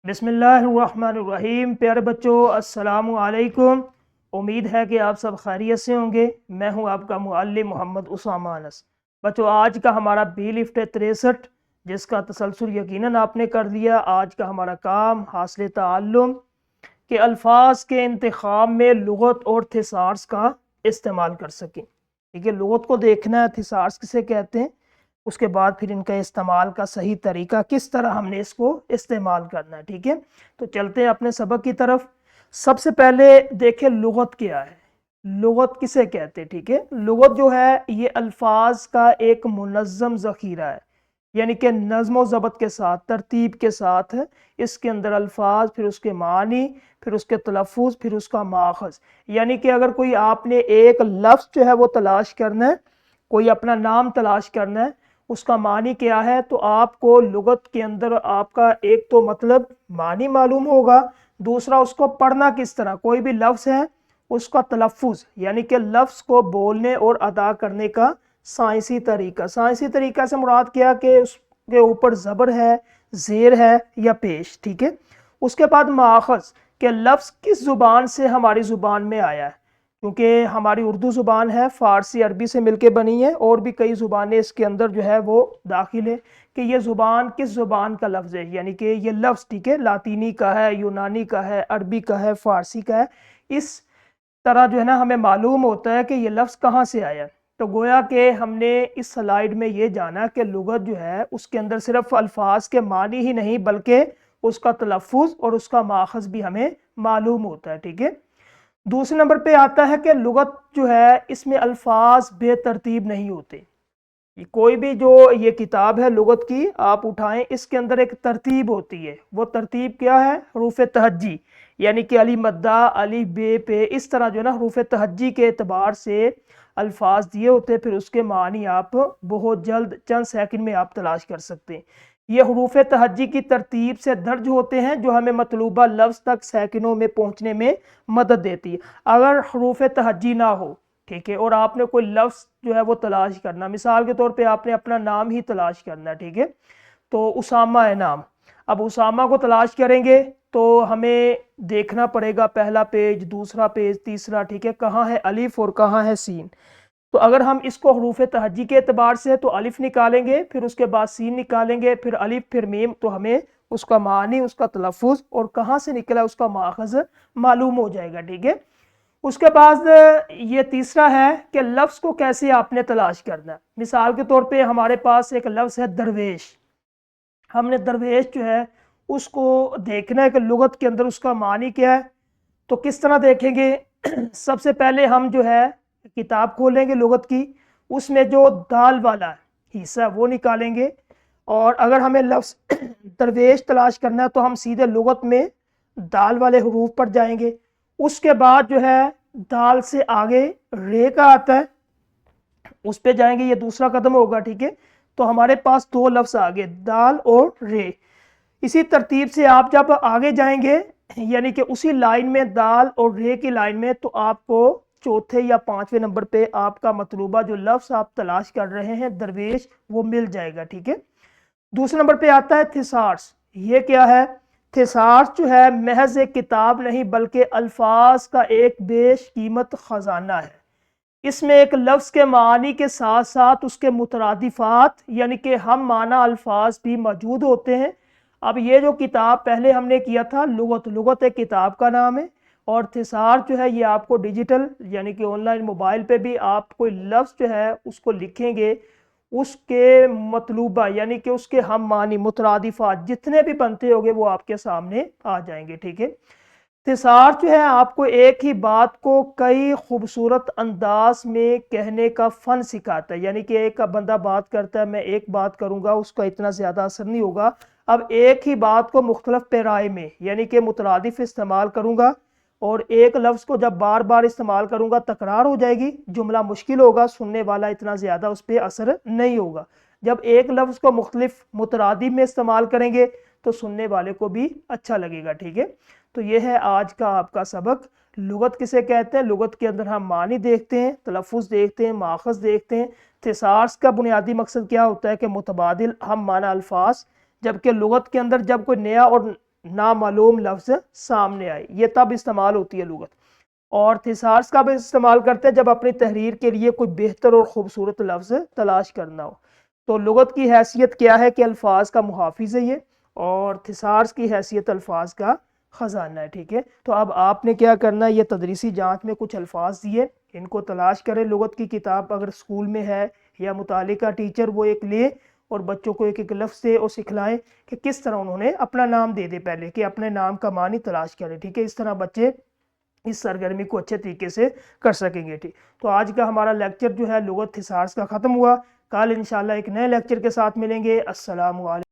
بسم اللہ الرحمن الرحیم۔ پیارے بچوں، السلام علیکم۔ امید ہے کہ آپ سب خیریت سے ہوں گے۔ میں ہوں آپ کا معلم محمد اسامہ انس۔ بچوں، آج کا ہمارا بی لفٹ 63 جس کا تسلسل یقیناً آپ نے کر دیا۔ آج کا ہمارا کام حاصل تعلم کہ الفاظ کے انتخاب میں لغت اور تھیسارس کا استعمال کر سکیں۔ ٹھیک ہے، لغت کو دیکھنا ہے، تھیسارس کسے کہتے ہیں، اس کے بعد پھر ان کا استعمال کا صحیح طریقہ کس طرح ہم نے اس کو استعمال کرنا ہے۔ ٹھیک ہے، تو چلتے ہیں اپنے سبق کی طرف۔ سب سے پہلے دیکھیں لغت کیا ہے، لغت کسے کہتے ہیں۔ ٹھیک ہے، لغت جو ہے یہ الفاظ کا ایک منظم ذخیرہ ہے، یعنی کہ نظم و ضبط کے ساتھ، ترتیب کے ساتھ اس کے اندر الفاظ، پھر اس کے معنی، پھر اس کے تلفظ، پھر اس کا ماخذ۔ یعنی کہ اگر کوئی آپ نے ایک لفظ جو ہے وہ تلاش کرنا ہے، کوئی اپنا نام تلاش کرنا ہے، اس کا معنی کیا ہے، تو آپ کو لغت کے اندر آپ کا ایک تو مطلب معنی معلوم ہوگا، دوسرا اس کو پڑھنا کس طرح، کوئی بھی لفظ ہے اس کا تلفظ، یعنی کہ لفظ کو بولنے اور ادا کرنے کا سائنسی طریقہ۔ سائنسی طریقہ سے مراد کیا کہ اس کے اوپر زبر ہے، زیر ہے یا پیش۔ ٹھیک ہے، اس کے بعد ماخذ کہ لفظ کس زبان سے ہماری زبان میں آیا ہے، کیونکہ ہماری اردو زبان ہے، فارسی عربی سے مل کے بنی ہے، اور بھی کئی زبانیں اس کے اندر جو ہے وہ داخل ہے کہ یہ زبان کس زبان کا لفظ ہے، یعنی کہ یہ لفظ ٹھیک ہے لاطینی کا ہے، یونانی کا ہے، عربی کا ہے، فارسی کا ہے۔ اس طرح جو ہے نا ہمیں معلوم ہوتا ہے کہ یہ لفظ کہاں سے آیا ہے۔ تو گویا کہ ہم نے اس سلائیڈ میں یہ جانا کہ لغت جو ہے اس کے اندر صرف الفاظ کے معنی ہی نہیں بلکہ اس کا تلفظ اور اس کا ماخذ بھی ہمیں معلوم ہوتا ہے۔ ٹھیک ہے، دوسرے نمبر پہ آتا ہے کہ لغت جو ہے اس میں الفاظ بے ترتیب نہیں ہوتے۔ کوئی بھی جو یہ کتاب ہے لغت کی آپ اٹھائیں، اس کے اندر ایک ترتیب ہوتی ہے۔ وہ ترتیب کیا ہے؟ حروف تہجی، یعنی کہ علی مدہ، علی بے پہ، اس طرح جو ہے نا حروف تہجی کے اعتبار سے الفاظ دیے ہوتے ہیں، پھر اس کے معنی آپ بہت جلد چند سیکنڈ میں آپ تلاش کر سکتے ہیں۔ یہ حروف تہجی کی ترتیب سے درج ہوتے ہیں جو ہمیں مطلوبہ لفظ تک سیکنڈوں میں پہنچنے میں مدد دیتی ہے۔ اگر حروف تہجی نہ ہو، ٹھیک ہے، اور آپ نے کوئی لفظ جو ہے وہ تلاش کرنا، مثال کے طور پہ آپ نے اپنا نام ہی تلاش کرنا ہے، ٹھیک ہے، تو اسامہ ہے نام۔ اب اسامہ کو تلاش کریں گے تو ہمیں دیکھنا پڑے گا پہلا پیج، دوسرا پیج، تیسرا، ٹھیک ہے، کہاں ہے الف اور کہاں ہے سین۔ تو اگر ہم اس کو حروف تہجی کے اعتبار سے تو الف نکالیں گے، پھر اس کے بعد سین نکالیں گے، پھر الف، پھر میم، تو ہمیں اس کا معنی، اس کا تلفظ اور کہاں سے نکلا اس کا ماخذ معلوم ہو جائے گا۔ ٹھیک ہے، اس کے بعد یہ تیسرا ہے کہ لفظ کو کیسے آپ نے تلاش کرنا ہے۔ مثال کے طور پہ ہمارے پاس ایک لفظ ہے درویش، ہم نے درویش جو ہے اس کو دیکھنا ہے کہ لغت کے اندر اس کا معنی کیا ہے۔ تو کس طرح دیکھیں گے؟ سب سے پہلے ہم جو ہے کتاب کھولیں گے لغت کی، اس میں جو دال والا حصہ وہ نکالیں گے، اور اگر ہمیں لفظ درویش تلاش کرنا ہے تو ہم سیدھے لغت میں دال والے حروف پر جائیں گے۔ اس کے بعد جو ہے دال سے آگے رے کا آتا ہے، اس پہ جائیں گے، یہ دوسرا قدم ہوگا۔ ٹھیک ہے، تو ہمارے پاس دو لفظ آگے، دال اور رے۔ اسی ترتیب سے آپ جب آگے جائیں گے، یعنی کہ اسی لائن میں دال اور رے کی لائن میں، تو آپ کو چوتھے یا پانچویں نمبر پہ آپ کا مطلوبہ جو لفظ آپ تلاش کر رہے ہیں درویش، وہ مل جائے گا۔ ٹھیک ہے، دوسرے نمبر پہ آتا ہے تھیسارس۔ یہ کیا ہے؟ تھیسارس جو ہے محض ایک کتاب نہیں بلکہ الفاظ کا ایک بیش قیمت خزانہ ہے۔ اس میں ایک لفظ کے معنی کے ساتھ ساتھ اس کے مترادفات یعنی کہ ہم معنی الفاظ بھی موجود ہوتے ہیں۔ اب یہ جو کتاب پہلے ہم نے کیا تھا لغت ایک کتاب کا نام ہے، اور تھیسار جو ہے یہ آپ کو ڈیجیٹل یعنی کہ آن لائن موبائل پہ بھی آپ کوئی لفظ جو ہے اس کو لکھیں گے، اس کے مطلوبہ یعنی کہ اس کے ہم معنی مترادفات جتنے بھی بنتے ہوگے وہ آپ کے سامنے آ جائیں گے۔ ٹھیک ہے، تھیسار جو ہے آپ کو ایک ہی بات کو کئی خوبصورت انداز میں کہنے کا فن سکھاتا ہے، یعنی کہ ایک بندہ بات کرتا ہے، میں ایک بات کروں گا اس کا اتنا زیادہ اثر نہیں ہوگا، اب ایک ہی بات کو مختلف پیرائے میں یعنی کہ مترادف استعمال کروں گا، اور ایک لفظ کو جب بار بار استعمال کروں گا تکرار ہو جائے گی، جملہ مشکل ہوگا، سننے والا اتنا زیادہ اس پہ اثر نہیں ہوگا۔ جب ایک لفظ کو مختلف مترادف میں استعمال کریں گے تو سننے والے کو بھی اچھا لگے گا۔ ٹھیک ہے، تو یہ ہے آج کا آپ کا سبق۔ لغت کسے کہتے ہیں؟ لغت کے اندر ہم معنی دیکھتے ہیں، تلفظ دیکھتے ہیں، ماخذ دیکھتے ہیں۔ تھیسارس کا بنیادی مقصد کیا ہوتا ہے کہ متبادل ہم معنی الفاظ، جبکہ لغت کے اندر جب کوئی نیا اور نامعلوم لفظ سامنے آئے، یہ تب استعمال ہوتی ہے لغت۔ اور تھیسارس کا بھی استعمال کرتے ہیں جب اپنی تحریر کے لیے کوئی بہتر اور خوبصورت لفظ تلاش کرنا ہو۔ تو لغت کی حیثیت کیا ہے کہ الفاظ کا محافظ ہے یہ، اور تھیسارس کی حیثیت الفاظ کا خزانہ ہے، ٹھیک ہے۔ تو اب آپ نے کیا کرنا ہے، یہ تدریسی جانچ میں کچھ الفاظ دیے، ان کو تلاش کریں، لغت کی کتاب اگر اسکول میں ہے یا متعلقہ ٹیچر وہ ایک لے اور بچوں کو ایک ایک لفظ دے اور سکھلائیں کہ کس طرح انہوں نے اپنا نام دے دے، پہلے کہ اپنے نام کا معنی تلاش کریں، ٹھیک ہے۔ اس طرح بچے اس سرگرمی کو اچھے طریقے سے کر سکیں گے، ٹھیک۔ تو آج کا ہمارا لیکچر جو ہے لغت تھیسارس کا ختم ہوا، کل انشاءاللہ ایک نئے لیکچر کے ساتھ ملیں گے۔ السلام علیکم۔